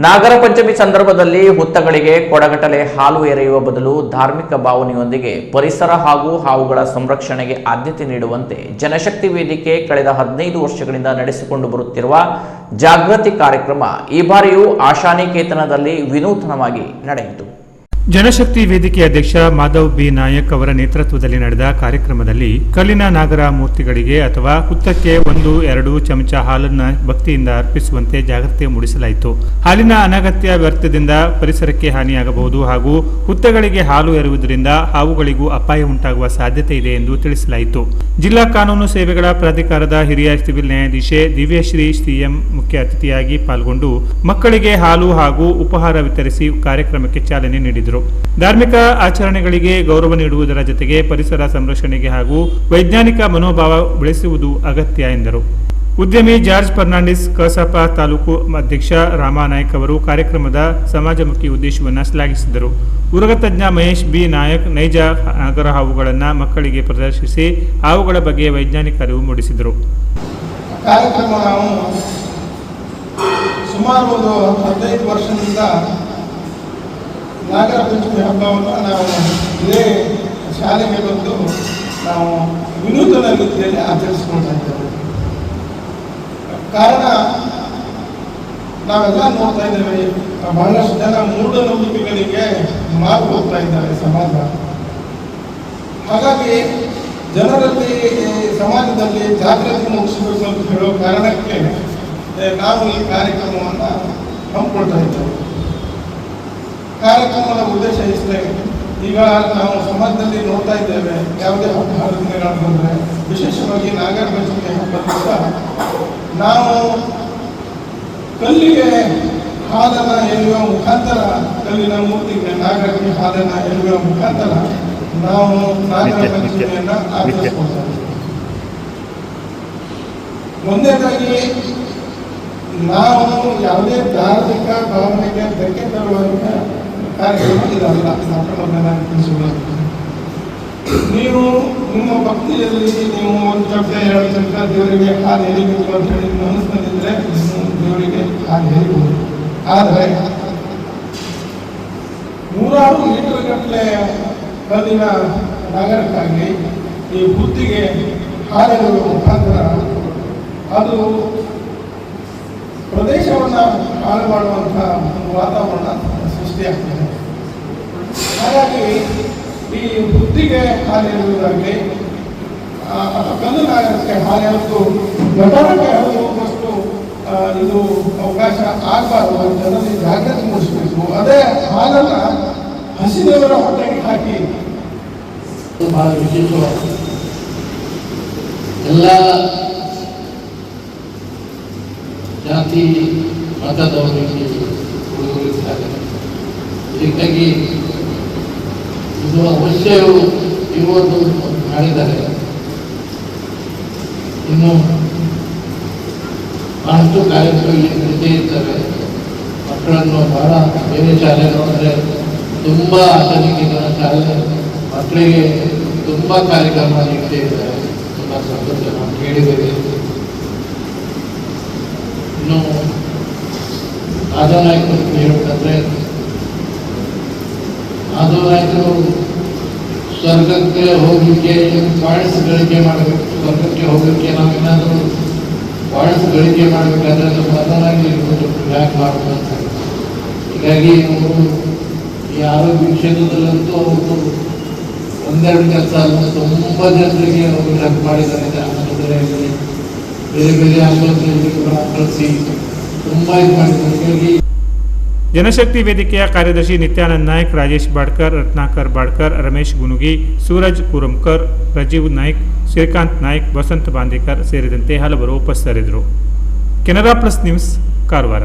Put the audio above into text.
ನಾಗರ ಪಂಚಮಿ ಸಂದರ್ಭದಲ್ಲಿ ಹುತ್ತಗಳಿಗೆ ಕೊಡಗಟ್ಟಲೆ ಹಾಲು ಎರೆಯುವ ಬದಲು ಧಾರ್ಮಿಕ ಭಾವನೆಯೊಂದಿಗೆ ಪರಿಸರ ಹಾಗೂ ಹಾವುಗಳ ಸಂರಕ್ಷಣೆಗೆ ಆದ್ಯತೆ ನೀಡುವಂತೆ ಜನಶಕ್ತಿ ವೇದಿಕೆ ಕಳೆದ 15 ವರ್ಷಗಳಿಂದ ನಡೆಸಿಕೊಂಡು ಬರುತ್ತಿರುವ ಜಾಗೃತಿ ಕಾರ್ಯಕ್ರಮ ಈ ಬಾರಿಯೂ ಆಶಾನಿಕೇತನದಲ್ಲಿ ವಿನೂತನವಾಗಿ ನಡೆಯಿತು. ಜನಶಕ್ತಿ ವೇದಿಕೆ ಅಧ್ಯಕ್ಷ ಮಾಧವ್ ಬಿ ನಾಯಕ್ ಅವರ ನೇತೃತ್ವದಲ್ಲಿ ನಡೆದ ಕಾರ್ಯಕ್ರಮದಲ್ಲಿ ಕಲ್ಲಿನ ನಾಗರ ಮೂರ್ತಿಗಳಿಗೆ ಅಥವಾ ಹುತ್ತಕ್ಕೆ 1-2 ಚಮಚ ಹಾಲನ್ನು ಭಕ್ತಿಯಿಂದ ಅರ್ಪಿಸುವಂತೆ ಜಾಗೃತಿ ಮೂಡಿಸಲಾಯಿತು. ಹಾಲಿನ ಅನಗತ್ಯ ವ್ಯರ್ಥದಿಂದ ಪರಿಸರಕ್ಕೆ ಹಾನಿಯಾಗಬಹುದು ಹಾಗೂ ಹುತ್ತಗಳಿಗೆ ಹಾಲು ಎರುವುದರಿಂದ ಹಾವುಗಳಿಗೂ ಅಪಾಯ ಉಂಟಾಗುವ ಸಾಧ್ಯತೆ ಇದೆ ಎಂದು ತಿಳಿಸಲಾಯಿತು. ಜಿಲ್ಲಾ ಕಾನೂನು ಸೇವೆಗಳ ಪ್ರಾಧಿಕಾರದ ಹಿರಿಯ ಸಿವಿಲ್ ನ್ಯಾಯಾಧೀಶೆ ದಿವ್ಯಶ್ರೀ ಸಿಎಂ ಮುಖ್ಯ ಅತಿಥಿಯಾಗಿ ಪಾಲ್ಗೊಂಡು ಮಕ್ಕಳಿಗೆ ಹಾಲು ಹಾಗೂ ಉಪಹಾರ ವಿತರಿಸಿ ಕಾರ್ಯಕ್ರಮಕ್ಕೆ ಚಾಲನೆ ನೀಡಿದರು. ಧಾರ್ಮಿಕ ಆಚರಣೆಗಳಿಗೆ ಗೌರವ ನೀಡುವುದರ ಜೊತೆಗೆ ಪರಿಸರ ಸಂರಕ್ಷಣೆಗೆ ಹಾಗೂ ವೈಜ್ಞಾನಿಕ ಮನೋಭಾವ ಬೆಳೆಸುವುದು ಅಗತ್ಯ ಎಂದರು. ಉದ್ಯಮಿ ಜಾರ್ಜ್ ಫರ್ನಾಂಡಿಸ್, ಕಸಾಪ ತಾಲೂಕು ಅಧ್ಯಕ್ಷ ರಾಮನಾಯಕ್ ಅವರು ಕಾರ್ಯಕ್ರಮದ ಸಮಾಜಮುಖಿ ಉದ್ದೇಶವನ್ನು ಶ್ಲಾಘಿಸಿದರು. ಉರಗತಜ್ಞ ಮಹೇಶ್ ಬಿ ನಾಯಕ್ ನೈಜ ನಾಗರ ಹಾವುಗಳನ್ನು ಮಕ್ಕಳಿಗೆ ಪ್ರದರ್ಶಿಸಿ ಹಾವುಗಳ ಬಗ್ಗೆ ವೈಜ್ಞಾನಿಕ ಅರಿವು ಮೂಡಿಸಿದರು. ಸುಮಾರು 15 ವರ್ಷದಿಂದ ನಾಗರ ಪಂಚಮಿ ಹಬ್ಬವನ್ನು ನಾವು ಇದೇ ಶಾಲೆಗೆ ಬಂದು ನಾವು ವಿನೂತನ ರೀತಿಯಲ್ಲಿ ಆಚರಿಸಿಕೊಳ್ತಾ ಇದ್ದೇವೆ. ಕಾರಣ ನಾವೆಲ್ಲ ನೋಡ್ತಾ ಇದ್ದೇವೆ, ಬಹಳಷ್ಟು ಜನ ಮೂಢನಂಬಿಕೆಗಳಿಗೆ ಮಾರು ಹೋಗ್ತಾ ಇದ್ದಾರೆ ಸಮಾಜ. ಹಾಗಾಗಿ ಜನರಲ್ಲಿ ಸಮಾಜದಲ್ಲಿ ಜಾಗೃತಿ ಮೂಡಿಸಬೇಕು ಅಂತ ಹೇಳೋ ಕಾರಣಕ್ಕೆ ನಾವು ಈ ಕಾರ್ಯಕ್ರಮವನ್ನು ಹಮ್ಮಿಕೊಳ್ತಾ ಇದ್ದೇವೆ. ಕಾರ್ಯಕ್ರಮದ ಉದ್ದೇಶ ಇಷ್ಟೇ. ಈಗ ನಾವು ಸಮಾಜದಲ್ಲಿ ನೋಡ್ತಾ ಇದ್ದೇವೆ, ಯಾವುದೇ ಹಬ್ಬ ಹರಿದಿನಗಳು ಬಂದರೆ, ವಿಶೇಷವಾಗಿ ನಾಗರ ಪಂಚಮಿ ಹಬ್ಬದಿಂದ ನಾವು ಕಲ್ಲಿಗೆ ಹಾಲನ್ನು ಎರೆಯುವ ಮುಖಾಂತರ, ಕಲ್ಲಿನ ಮೂರ್ತಿಗೆ ನಾಗರಿಗೆ ಹಾಲನ್ನು ಎರೆಯುವ ಮುಖಾಂತರ ನಾವು ನಾಗರ ಪಂಚಮಿಯನ್ನು ಆಚರಿಸ್ಕೊಳ್ತೇವೆ. ಒಂದನೇದಾಗಿ ನಾವು ಯಾವುದೇ ಧಾರ್ಮಿಕ ಭಾವನೆಗೆ ಧಕ್ಕೆ ತರುವಂಥ ಕಾರ್ಯಕ್ರಮ ಇದಲ್ಲ. ನಾನು ತಿಳಿಸುವುದು, ನೀವು ನಿಮ್ಮ ಭಕ್ತಿಯಲ್ಲಿ ನೀವು 1 ಚಮಚ 2 ಚಮಚ ದೇವರಿಗೆ ಹಾಲು ಎರಿಬೇಕು ಅಂತ ಹೇಳಿ ಮನಸ್ಸಿನಲ್ಲಿದ್ದರೆ ದೇವರಿಗೆ ಹಾಲು ಎರಿಬಹುದು. ಆದರೆ 100 ಲೀಟರ್ ಗಟ್ಟಲೆ ಕಲ್ಲಿನ ನಾಗರಕ್ಕಾಗಿ ಈ ಬುದ್ಧಿಗೆ ಹಾಲೆರೆಯುವ ಮುಖಾಂತರ ಅದು ಪ್ರದೇಶವನ್ನು ಹಾಳು ಮಾಡುವಂಥ ಒಂದು ವಾತಾವರಣ ಸೃಷ್ಟಿಯಾಗ್ತದೆ. ಹಾಗಾಗಿ ಈ ಬುದ್ಧಿಗೆ ಹಾಲೆರೆಯುವುದಾಗಲಿ ಕಲ್ಲು ನಾಗರಕ್ಕೆ ಹಾಲೆರೆದು ಗಟಾರಕ್ಕೆ ಹೋಗುವಷ್ಟು ಇದು ಅವಕಾಶ ಆಗಬಾರ್ದು. ಜನರಲ್ಲಿ ಜಾಗೃತಿ ಮೂಡಿಸಬೇಕು. ಅದೇ ಹಾಲನ್ನು ಹಸಿದವರ ಹೊಟ್ಟೆಗೆ ಹಾಕಿ ಬಹಳ ವಿಶೇಷವಾದ ಎಲ್ಲ ಜಾತಿ ಮತದವರಿಗೆ ಹುಡುಗರಿದ್ದಾರೆ. ಹೀಗಾಗಿ ಇದು ಅವಶ್ಯವು ಇರುವುದು ಮಾಡಿದ್ದಾರೆ. ಇನ್ನು ಬಹಳಷ್ಟು ಕಾರ್ಯಕ್ರಮಗಳಲ್ಲಿ ನಡೀತೇ ಇರ್ತವೆ. ಮಕ್ಕಳನ್ನು ಬಹಳ ಬೇರೆ ಶಾಲೆ ನೋಡಿದ್ರೆ ತುಂಬ ಆಧುನಿಕ ಶಾಲೆ ಮಕ್ಕಳಿಗೆ ತುಂಬ ಕಾರ್ಯಕ್ರಮ ನೀಡ್ತೇ ಇದ್ದಾರೆ. ತುಂಬ ಸಂತೋಷ ನಾವು ಕೇಳಿದ್ದೇವೆ. ಇನ್ನು ಮಾಧವ್ ನಾಯಕರು ಹೇಳಬೇಕಂದ್ರೆ, ಮಾಧವ್ ನಾಯಕರು ಸ್ವರ್ಗಕ್ಕೆ ಹೋಗಲಿಕ್ಕೆ ಪಾಯಿಂಟ್ಸ್ ಗಳಿಕೆ ಮಾಡಬೇಕು. ಸ್ವರ್ಗಕ್ಕೆ ಹೋಗಲಿಕ್ಕೆ ನಾವೇನಾದರೂ ಪಾಯಿಂಟ್ಸ್ ಗಳಿಕೆ ಮಾಡಬೇಕಾದ್ರೆ ನಮ್ಮ ಮಾಧವನಾಗಿ ಬ್ಯಾಕ್ ಮಾಡಬೇಕು. ಹೀಗಾಗಿ ಅವರು ಈ ಆರೋಗ್ಯ ಕ್ಷೇತ್ರದಲ್ಲಂತೂ ಅವರು 1-2 ಕೆಲಸ ಅಲ್ಲ, ತುಂಬ ಜನರಿಗೆ ಅವರು ಹೆಲ್ಪ್ ಮಾಡಿದ್ದಾರೆ. ಆಸ್ಪತ್ರೆಯಲ್ಲಿ ಬೇರೆ ಬೇರೆ ಆಸ್ಪತ್ರೆಯಲ್ಲಿ ಕಳಿಸಿ ತುಂಬ ಇದು ಮಾಡಿದ್ದಾರೆ. ಜನಶಕ್ತಿ ವೇದಿಕೆಯ ಕಾರ್ಯದರ್ಶಿ ನಿತ್ಯಾನಂದ್ ನಾಯ್ಕ್, ರಾಜೇಶ್ ಬಾಡ್ಕರ್, ರತ್ನಾಕರ್ ಬಾಡ್ಕರ್, ರಮೇಶ್ ಗುನುಗಿ, ಸೂರಜ್ ಕುರುಮ್ಕರ್, ರಾಜೀವ್ ನಾಯ್ಕ್, ಶ್ರೀಕಾಂತ್ ನಾಯ್ಕ್, ವಸಂತ್ ಬಾಂದೇಕರ್ ಸೇರಿದಂತೆ ಹಲವರು ಉಪಸ್ಥಿತರಿದ್ದರು. Canara plus news, Karwar.